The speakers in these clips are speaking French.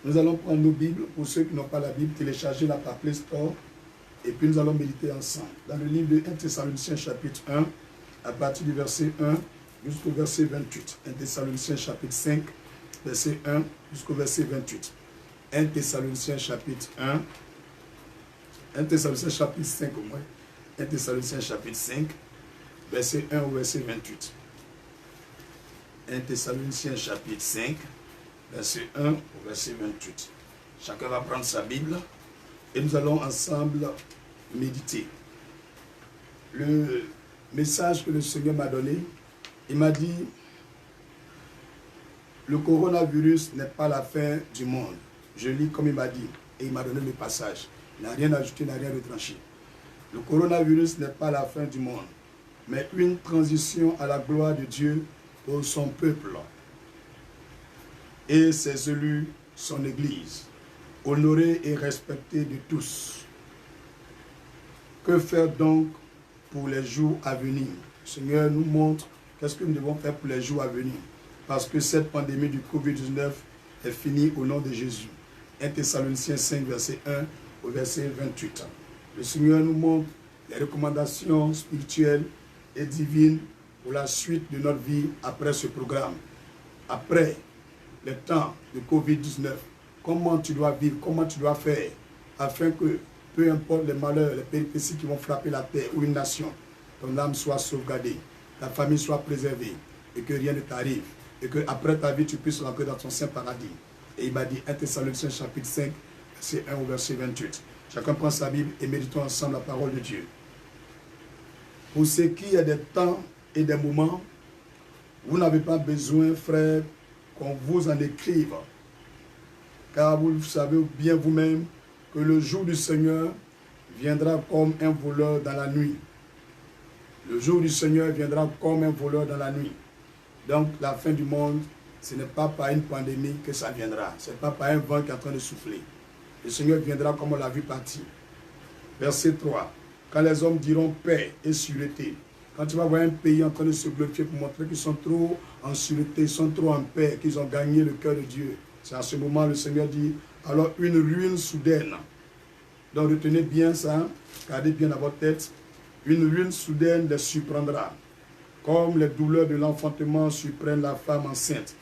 Nous allons prendre nos Bibles. Pour ceux qui n'ont pas la Bible, téléchargez-la par Play Store. Et puis nous allons méditer ensemble. Dans le livre de 1 Thessaloniciens chapitre 1, à partir du verset 1 jusqu'au verset 28. 1 Thessaloniciens chapitre 5, verset 1 jusqu'au verset 28. 1 Thessaloniciens chapitre 1. 1 Thessaloniciens chapitre 5 au moins. 1 Thessaloniciens chapitre 5, verset 1 au verset 28. 1 Thessaloniciens chapitre 5, verset 1 au verset 28. Chacun va prendre sa Bible et nous allons ensemble méditer. Le message que le Seigneur m'a donné, il m'a dit, le coronavirus n'est pas la fin du monde. Je lis comme il m'a dit et il m'a donné le passage. Il n'a rien ajouté, il n'a rien retranché. Le coronavirus n'est pas la fin du monde, mais une transition à la gloire de Dieu pour son peuple et ses élus, son Église, honorée et respectée de tous. Que faire donc pour les jours à venir? Le Seigneur nous montre qu'est-ce que nous devons faire pour les jours à venir. Parce que cette pandémie du Covid-19 est finie au nom de Jésus. 1 Thessaloniciens 5, verset 1 au verset 28. Le Seigneur nous montre les recommandations spirituelles et divines pour la suite de notre vie après ce programme. Après le temps de Covid-19, comment tu dois vivre, comment tu dois faire, afin que, peu importe les malheurs, les péripéties qui vont frapper la terre ou une nation, ton âme soit sauvegardée, ta famille soit préservée, et que rien ne t'arrive, et que après ta vie, tu puisses rentrer dans ton saint paradis. Et il m'a dit, 1 Thessaloniciens chapitre 5, verset 1 au verset 28. Chacun prend sa Bible et méditons ensemble la parole de Dieu. Pour ce qui est des temps et des moments, vous n'avez pas besoin, frères, qu'on vous en écrive. Car vous savez bien vous-même que le jour du Seigneur viendra comme un voleur dans la nuit. Le jour du Seigneur viendra comme un voleur dans la nuit. Donc la fin du monde, ce n'est pas par une pandémie que ça viendra. Ce n'est pas par un vent qui est en train de souffler. Le Seigneur viendra comme on l'a vu partir. Verset 3. Quand les hommes diront paix et sûreté. Quand tu vas voir un pays en train de se glorifier pour montrer qu'ils sont trop en sûreté, ils sont trop en paix, qu'ils ont gagné le cœur de Dieu. C'est à ce moment le Seigneur dit, alors une ruine soudaine. Donc retenez bien ça, gardez bien dans votre tête. Une ruine soudaine les surprendra. Comme les douleurs de l'enfantement surprennent la femme enceinte.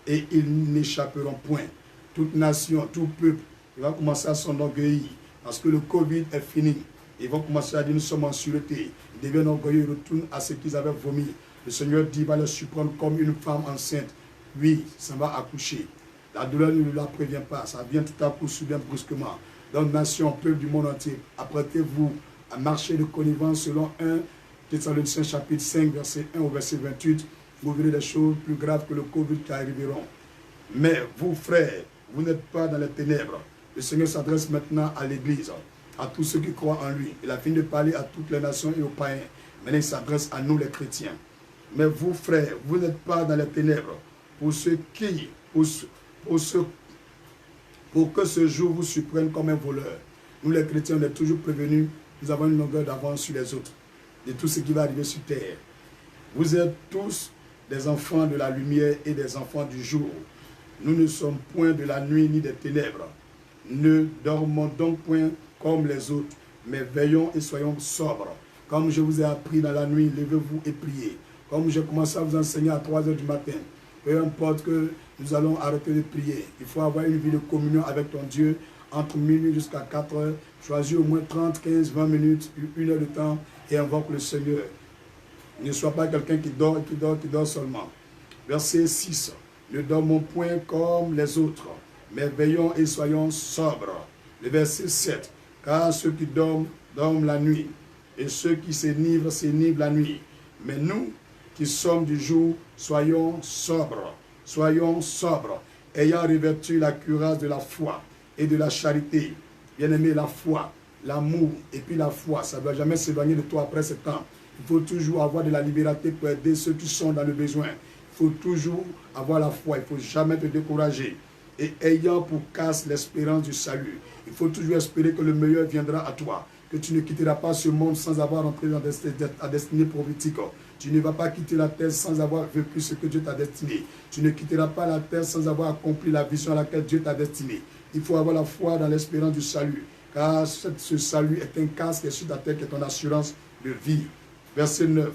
Et ils n'échapperont point. Toute nation, tout peuple, il va commencer à s'enorgueillir. Parce que le Covid est fini. Ils vont commencer à dire, nous sommes en sûreté. Ils deviennent orgueilleux, ils retournent à ce qu'ils avaient vomi. Le Seigneur dit, il va les surprendre comme une femme enceinte. Oui, ça va accoucher. La douleur ne la prévient pas. Ça vient tout à coup, soudain, brusquement. Donc, nation, peuple du monde entier, apprêtez-vous à marcher de connivence selon 1 Thessaloniciens chapitre 5, verset 1 au verset 28. Vous verrez des choses plus graves que le Covid qui arriveront. Mais vous, frères, vous n'êtes pas dans les ténèbres. Le Seigneur s'adresse maintenant à l'Église, à tous ceux qui croient en lui. Il a fini de parler à toutes les nations et aux païens. Maintenant, il s'adresse à nous, les chrétiens. Mais vous, frères, vous n'êtes pas dans les ténèbres. Pour que ce jour vous surprenne comme un voleur. Nous, les chrétiens, on est toujours prévenus. Nous avons une longueur d'avance sur les autres, de tout ce qui va arriver sur terre. Vous êtes tous des enfants de la lumière et des enfants du jour. Nous ne sommes point de la nuit ni des ténèbres. Ne dormons donc point comme les autres, mais veillons et soyons sobres. Comme je vous ai appris dans la nuit, levez-vous et priez. Comme j'ai commencé à vous enseigner à 3 heures du matin, peu importe que nous allons arrêter de prier. Il faut avoir une vie de communion avec ton Dieu entre minuit jusqu'à 4 heures. Choisis au moins 30, 15, 20 minutes, 1 heure de temps et invoque le Seigneur. Ne sois pas quelqu'un qui dort seulement. Verset 6. Ne dormons point comme les autres, mais veillons et soyons sobres. Le verset 7. Car ceux qui dorment, dorment la nuit, et ceux qui s'enivrent, s'enivrent la nuit. Mais nous, qui sommes du jour, soyons sobres, ayant revêtu la cuirasse de la foi et de la charité. Bien-aimé, la foi, l'amour, et puis la foi, ça ne va jamais s'éloigner de toi après ce temps. Il faut toujours avoir de la liberté pour aider ceux qui sont dans le besoin. Il faut toujours avoir la foi, il ne faut jamais te décourager. Et ayant pour casse l'espérance du salut, il faut toujours espérer que le meilleur viendra à toi, que tu ne quitteras pas ce monde sans avoir entré dans ta destinée prophétique. Tu ne vas pas quitter la terre sans avoir vécu ce que Dieu t'a destiné. Tu ne quitteras pas la terre sans avoir accompli la vision à laquelle Dieu t'a destiné. Il faut avoir la foi dans l'espérance du salut. Car ce salut est un casque sur ta tête qui est ton assurance de vie. Verset 9.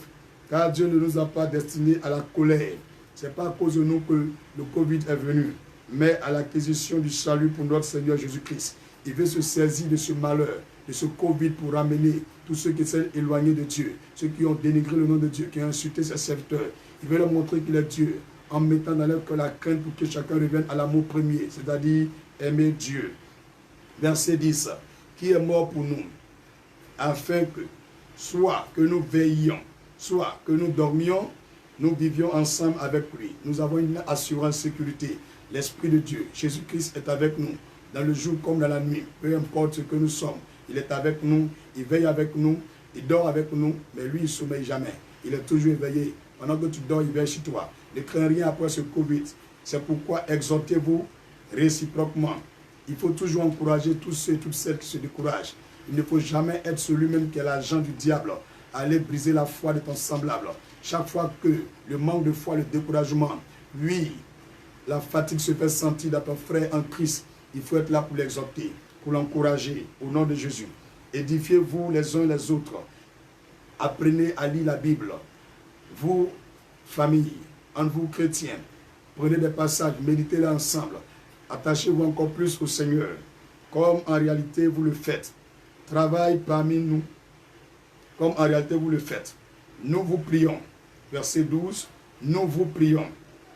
Car Dieu ne nous a pas destinés à la colère. Ce n'est pas à cause de nous que le Covid est venu, mais à l'acquisition du salut pour notre Seigneur Jésus-Christ. Il veut se saisir de ce malheur, de ce Covid pour ramener tous ceux qui sont éloignés de Dieu, ceux qui ont dénigré le nom de Dieu, qui ont insulté ses serviteurs. Il veut leur montrer qu'il est Dieu, en mettant dans leur cœur la crainte pour que chacun revienne à l'amour premier, c'est-à-dire aimer Dieu. Verset 10. Qui est mort pour nous, afin que, soit que nous veillions, soit que nous dormions, nous vivions ensemble avec lui. Nous avons une assurance sécurité. L'Esprit de Dieu, Jésus-Christ est avec nous, dans le jour comme dans la nuit. Peu importe ce que nous sommes, il est avec nous, il veille avec nous, il dort avec nous, mais lui, il ne sommeille jamais. Il est toujours éveillé. Pendant que tu dors, il veille sur toi. Ne crains rien après ce Covid. C'est pourquoi exhortez-vous réciproquement. Il faut toujours encourager tous ceux et toutes celles qui se découragent. Il ne faut jamais être celui-même qui est l'agent du diable, aller briser la foi de ton semblable. Chaque fois que le manque de foi, le découragement, oui, la fatigue se fait sentir dans ton frère en Christ, il faut être là pour l'exhorter, pour l'encourager, au nom de Jésus. Édifiez-vous les uns les autres. Apprenez à lire la Bible. Vous, famille, entre vous chrétiens, prenez des passages, méditez-les ensemble. Attachez-vous encore plus au Seigneur, comme en réalité vous le faites. Travaille parmi nous, comme en réalité vous le faites. Nous vous prions, verset 12, nous vous prions,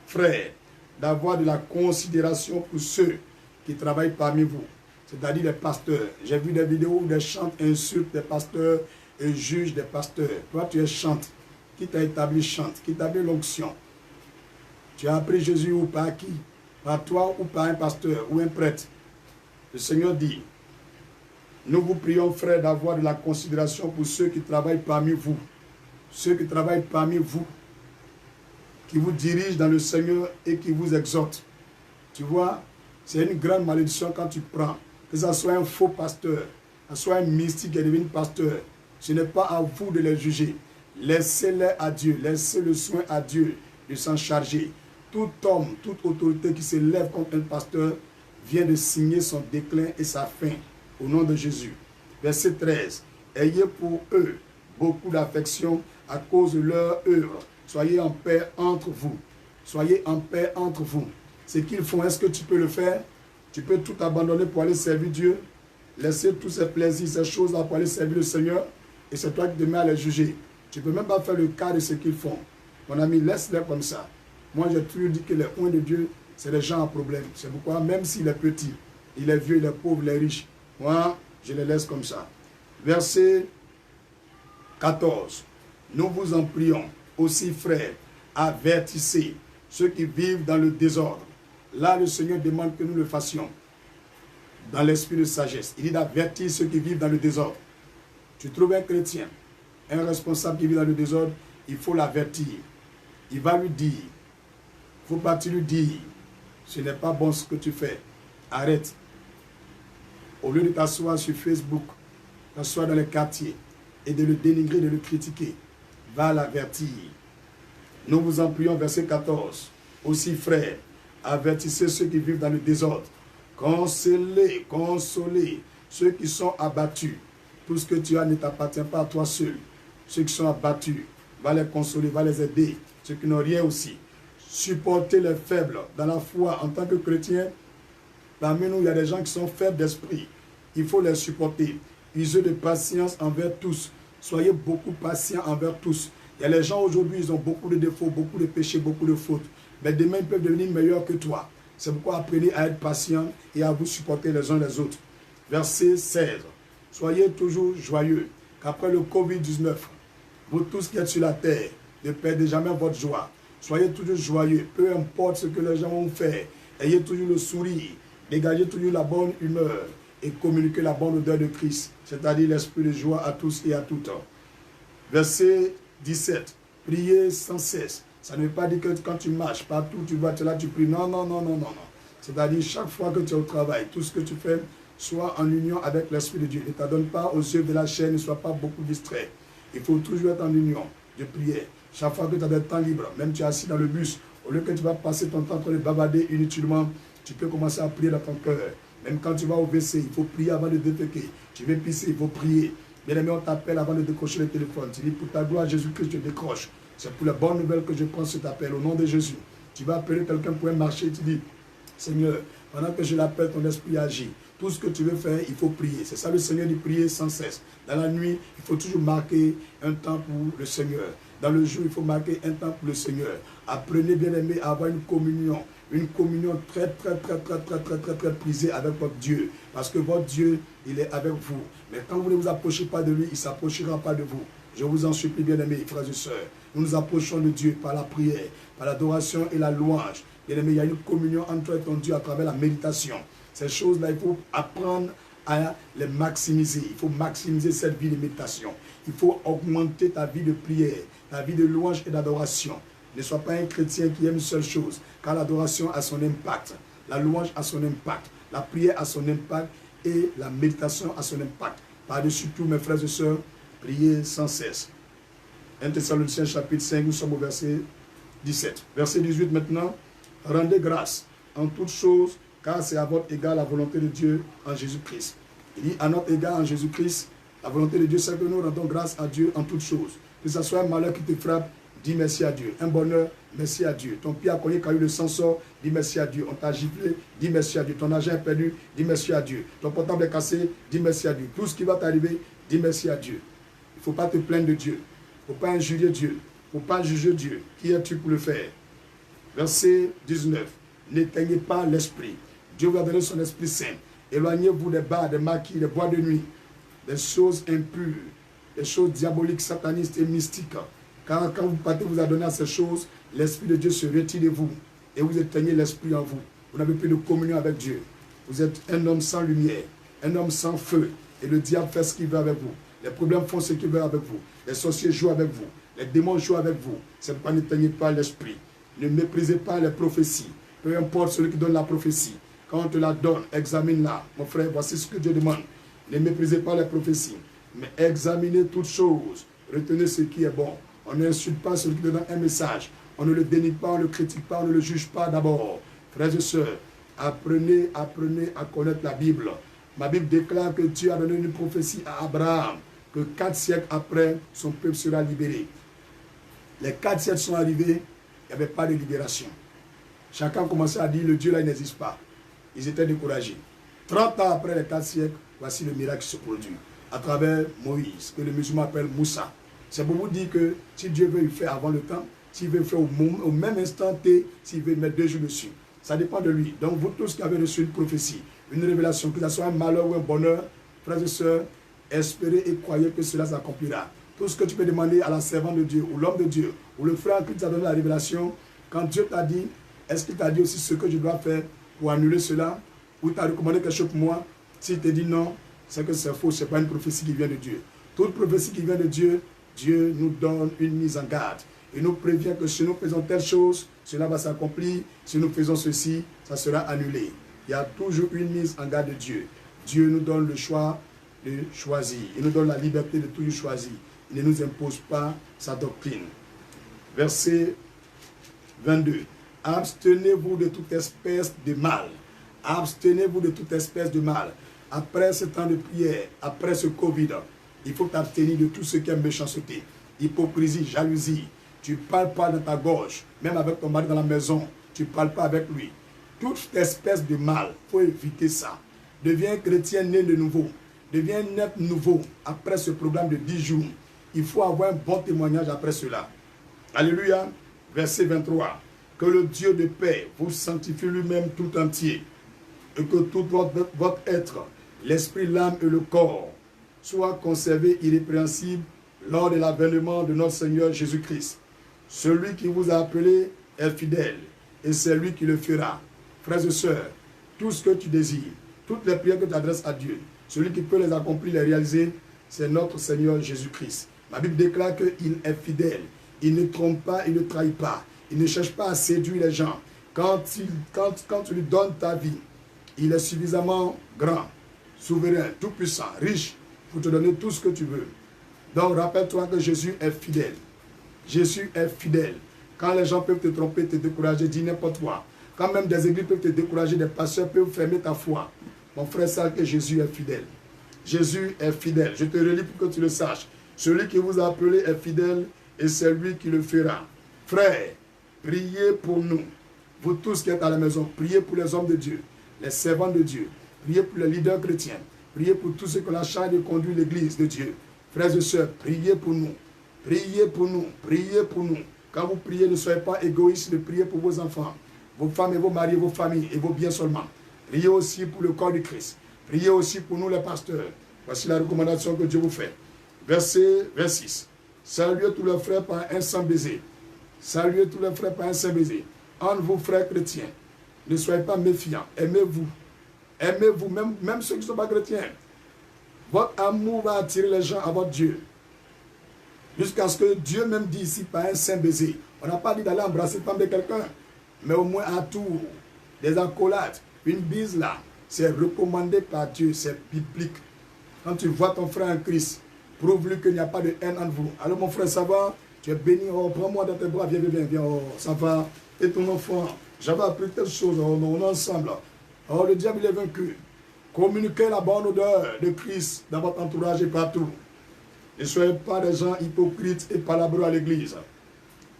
frères, d'avoir de la considération pour ceux qui travaillent parmi vous, c'est-à-dire les pasteurs. J'ai vu des vidéos où des chantes insultent des pasteurs et jugent des pasteurs. Toi, tu es chante. Qui t'a établi chante? Qui t'a donné l'onction? Tu as appris Jésus ou par qui? Par toi ou par un pasteur ou un prêtre? Le Seigneur dit, nous vous prions, frères, d'avoir de la considération pour ceux qui travaillent parmi vous. Ceux qui travaillent parmi vous, qui vous dirigent dans le Seigneur et qui vous exhortent. Tu vois, c'est une grande malédiction quand tu prends, que ce soit un faux pasteur, que ce soit un mystique qui devient pasteur. Ce n'est pas à vous de les juger. Laissez-les à Dieu, laissez le soin à Dieu de s'en charger. Tout homme, toute autorité qui se lève contre un pasteur vient de signer son déclin et sa fin au nom de Jésus. Verset 13. Ayez pour eux beaucoup d'affection à cause de leur œuvre. Soyez en paix entre vous. Soyez en paix entre vous. Ce qu'ils font, est-ce que tu peux le faire? Tu peux tout abandonner pour aller servir Dieu? Laisser tous ces plaisirs, ces choses-là pour aller servir le Seigneur? Et c'est toi qui te mets à les juger. Tu ne peux même pas faire le cas de ce qu'ils font. Mon ami, laisse-les comme ça. Moi, j'ai toujours dit que les oints de Dieu, c'est des gens à problème. C'est pourquoi, même s'il est petit, il est vieux, il est pauvre, il est riche, moi, je les laisse comme ça. Verset 14. Nous vous en prions, aussi frères, avertissez ceux qui vivent dans le désordre. Là, le Seigneur demande que nous le fassions dans l'esprit de sagesse. Il dit d'avertir ceux qui vivent dans le désordre. Tu trouves un chrétien, un responsable qui vit dans le désordre, il faut l'avertir. Il va lui dire, il ne faut pas lui dire, ce n'est pas bon ce que tu fais, arrête. Au lieu de t'asseoir sur Facebook, t'asseoir dans les quartiers et de le dénigrer, de le critiquer, va l'avertir. Nous vous en prions, verset 14. Aussi, frères, avertissez ceux qui vivent dans le désordre. Consolez, consolez ceux qui sont abattus. Tout ce que tu as ne t'appartient pas à toi seul. Ceux qui sont abattus, va les consoler, va les aider. Ceux qui n'ont rien aussi. Supportez les faibles dans la foi en tant que chrétien. Parmi nous, il y a des gens qui sont faibles d'esprit. Il faut les supporter. Usez de patience envers tous. Soyez beaucoup patients envers tous. Il y a les gens aujourd'hui, ils ont beaucoup de défauts, beaucoup de péchés, beaucoup de fautes. Mais demain, ils peuvent devenir meilleurs que toi. C'est pourquoi apprenez à être patient et à vous supporter les uns les autres. Verset 16. Soyez toujours joyeux, qu'après le Covid-19, vous tous qui êtes sur la terre, ne perdez jamais votre joie. Soyez toujours joyeux, peu importe ce que les gens vont faire. Ayez toujours le sourire, dégagez toujours la bonne humeur et communiquez la bonne odeur de Christ, c'est-à-dire l'esprit de joie à tous et à toutes. Verset 17. Priez sans cesse. Ça ne veut pas dire que quand tu marches, partout tu vas, tu es là, tu pries. Non, non, non, non, non, non. C'est-à-dire chaque fois que tu es au travail, tout ce que tu fais, sois en union avec l'Esprit de Dieu. Ne t'adonne pas aux œuvres de la chair, ne sois pas beaucoup distrait. Il faut toujours être en union de prière. Chaque fois que tu as des temps libres, même tu es assis dans le bus, au lieu que tu vas passer ton temps en train de bavarder inutilement, tu peux commencer à prier dans ton cœur. Même quand tu vas au WC, il faut prier avant de déféquer. Tu veux pisser, il faut prier. Bien aimé, on t'appelle avant de décrocher le téléphone. Tu dis, pour ta gloire, Jésus-Christ, je décroche. C'est pour la bonne nouvelle que je prends cet appel au nom de Jésus. Tu vas appeler quelqu'un pour un marché, tu dis, Seigneur, pendant que je l'appelle, ton esprit agit. Tout ce que tu veux faire, il faut prier. C'est ça le Seigneur dit, prier sans cesse. Dans la nuit, il faut toujours marquer un temps pour le Seigneur. Dans le jour, il faut marquer un temps pour le Seigneur. Apprenez, bien aimé, à avoir une communion très prisée avec votre Dieu. Parce que votre Dieu, il est avec vous. Mais quand vous ne vous approchez pas de lui, il ne s'approchera pas de vous. Je vous en supplie, bien aimés, frères et sœurs. Nous nous approchons de Dieu par la prière, par l'adoration et la louange. Bien aimé, il y a une communion entre toi et ton Dieu à travers la méditation. Ces choses-là, il faut apprendre à les maximiser. Il faut maximiser cette vie de méditation. Il faut augmenter ta vie de prière, ta vie de louange et d'adoration. Ne sois pas un chrétien qui aime une seule chose, car l'adoration a son impact, la louange a son impact, la prière a son impact et la méditation a son impact. Par-dessus tout, mes frères et sœurs, priez sans cesse. 1 Thessaloniciens chapitre 5, nous sommes au verset 17. Verset 18 maintenant. Rendez grâce en toutes choses, car c'est à votre égard la volonté de Dieu en Jésus-Christ. Il dit à notre égard en Jésus-Christ, la volonté de Dieu, c'est que nous rendons grâce à Dieu en toutes choses. Que ce soit un malheur qui te frappe, dis merci à Dieu. Un bonheur, merci à Dieu. Ton pied a cogné quand le sang sort, dis merci à Dieu. On t'a giflé, dis merci à Dieu. Ton argent est perdu, dis merci à Dieu. Ton portable est cassé, dis merci à Dieu. Tout ce qui va t'arriver, dis merci à Dieu. Il ne faut pas te plaindre de Dieu. Il ne faut pas injurier Dieu. Il ne faut pas juger Dieu. Qui es-tu pour le faire? Verset 19. N'éteignez pas l'esprit. Dieu vous a donné son Esprit Saint. Éloignez-vous des bars, des maquis, des bois de nuit, des choses impures, des choses diaboliques, satanistes et mystiques. Car quand vous partez, vous a donné à ces choses, l'Esprit de Dieu se retire de vous et vous éteignez l'Esprit en vous. Vous n'avez plus de communion avec Dieu. Vous êtes un homme sans lumière, un homme sans feu. Et le diable fait ce qu'il veut avec vous. Les problèmes font ce qu'ils veulent avec vous. Les sorciers jouent avec vous. Les démons jouent avec vous. C'est pourquoi n'éteignez pas l'Esprit. Ne méprisez pas les prophéties. Peu importe celui qui donne la prophétie. Quand on te la donne, examine-la. Mon frère, voici ce que Dieu demande. Ne méprisez pas les prophéties, mais examinez toutes choses. Retenez ce qui est bon. On n'insulte pas celui qui donne un message. On ne le dénigre pas, on ne le critique pas, on ne le juge pas d'abord. Frères et sœurs, apprenez à connaître la Bible. Ma Bible déclare que Dieu a donné une prophétie à Abraham, que 4 siècles après, son peuple sera libéré. Les 4 siècles sont arrivés, il n'y avait pas de libération. Chacun commençait à dire, le Dieu là, il n'existe pas. Ils étaient découragés. 30 ans après les 4 siècles, voici le miracle qui se produit. À travers Moïse, que les musulmans appellent Moussa. C'est pour vous dire que si Dieu veut le faire avant le temps, s'il veut le faire au même instant T, s'il veut mettre 2 jours dessus. Ça dépend de lui. Donc vous tous qui avez reçu une prophétie, une révélation, que ce soit un malheur ou un bonheur, frères et sœurs, espérez et croyez que cela s'accomplira. Tout ce que tu peux demander à la servante de Dieu, ou l'homme de Dieu, ou le frère qui t'a donné la révélation, quand Dieu t'a dit, est-ce qu'il t'a dit aussi ce que je dois faire pour annuler cela? Ou t'a recommandé quelque chose pour moi? S'il te dit non, c'est que c'est faux, ce n'est pas une prophétie qui vient de Dieu. Toute prophétie qui vient de Dieu, Dieu nous donne une mise en garde. Et nous prévient que si nous faisons telle chose, cela va s'accomplir. Si nous faisons ceci, ça sera annulé. Il y a toujours une mise en garde de Dieu. Dieu nous donne le choix de choisir. Il nous donne la liberté de toujours choisir. Il ne nous impose pas sa doctrine. Verset 22. Abstenez-vous de toute espèce de mal. Abstenez-vous de toute espèce de mal. Après ce temps de prière, après ce Covid, il faut t'abstenir de tout ce qui est méchanceté, hypocrisie, jalousie. Tu ne parles pas dans ta gorge, même avec ton mari dans la maison, tu ne parles pas avec lui. Toute espèce de mal, il faut éviter ça. Deviens chrétien né de nouveau. Deviens net nouveau après ce programme de 10 jours. Il faut avoir un bon témoignage après cela. Alléluia. Verset 23. Que le Dieu de paix vous sanctifie lui-même tout entier. Et que tout votre être, l'esprit, l'âme et le corps, soit conservé irrépréhensible lors de l'avènement de notre Seigneur Jésus-Christ. Celui qui vous a appelé est fidèle, et c'est lui qui le fera. Frères et sœurs, tout ce que tu désires, toutes les prières que tu adresses à Dieu, celui qui peut les accomplir, les réaliser, c'est notre Seigneur Jésus-Christ. Ma Bible déclare qu'il est fidèle. Il ne trompe pas, il ne trahit pas. Il ne cherche pas à séduire les gens. Quand tu lui donnes ta vie, il est suffisamment grand, souverain, tout-puissant, riche, pour te donner tout ce que tu veux. Donc rappelle-toi que Jésus est fidèle. Jésus est fidèle. Quand les gens peuvent te tromper, te décourager, dis n'importe quoi. Quand même des églises peuvent te décourager, des pasteurs peuvent fermer ta foi. Mon frère, sache que Jésus est fidèle. Jésus est fidèle. Je te relis pour que tu le saches. Celui qui vous a appelé est fidèle et c'est lui qui le fera. Frère, priez pour nous. Vous tous qui êtes à la maison, priez pour les hommes de Dieu, les servants de Dieu. Priez pour les leaders chrétiens. Priez pour tous ceux qui ont la charge de conduire l'église de Dieu. Frères et sœurs, priez pour nous. Priez pour nous. Priez pour nous. Quand vous priez, ne soyez pas égoïstes de prier pour vos enfants, vos femmes et vos maris, vos familles et vos biens seulement. Priez aussi pour le corps du Christ. Priez aussi pour nous les pasteurs. Voici la recommandation que Dieu vous fait. Verset 26. Saluez tous les frères par un saint baiser. Saluez tous les frères par un saint baiser. Entre vous, frères chrétiens, ne soyez pas méfiants. Aimez-vous. Aimez-vous, même ceux qui ne sont pas chrétiens. Votre amour va attirer les gens à votre Dieu. Jusqu'à ce que Dieu même dit ici par un saint baiser. On n'a pas dit d'aller embrasser la femme de quelqu'un, mais au moins à tour, des accolades, une bise là, c'est recommandé par Dieu, c'est biblique. Quand tu vois ton frère en Christ, prouve-lui qu'il n'y a pas de haine entre vous. Alors mon frère, ça va? Tu es béni, oh, prends-moi dans tes bras, viens, oh, ça va. Et ton enfant, j'avais appris telle chose, oh, on est ensemble. Oh, le diable il est vaincu. Communiquez la bonne odeur de Christ dans votre entourage et partout. Ne soyez pas des gens hypocrites et palabreux à l'église.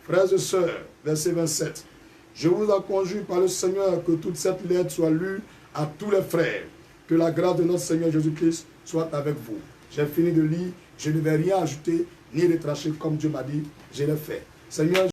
Frères et sœurs, verset 27. Je vous en conjure par le Seigneur que toute cette lettre soit lue à tous les frères. Que la grâce de notre Seigneur Jésus-Christ soit avec vous. J'ai fini de lire, je ne vais rien ajouter ni retrancher comme Dieu m'a dit, je l'ai fait. Seigneur,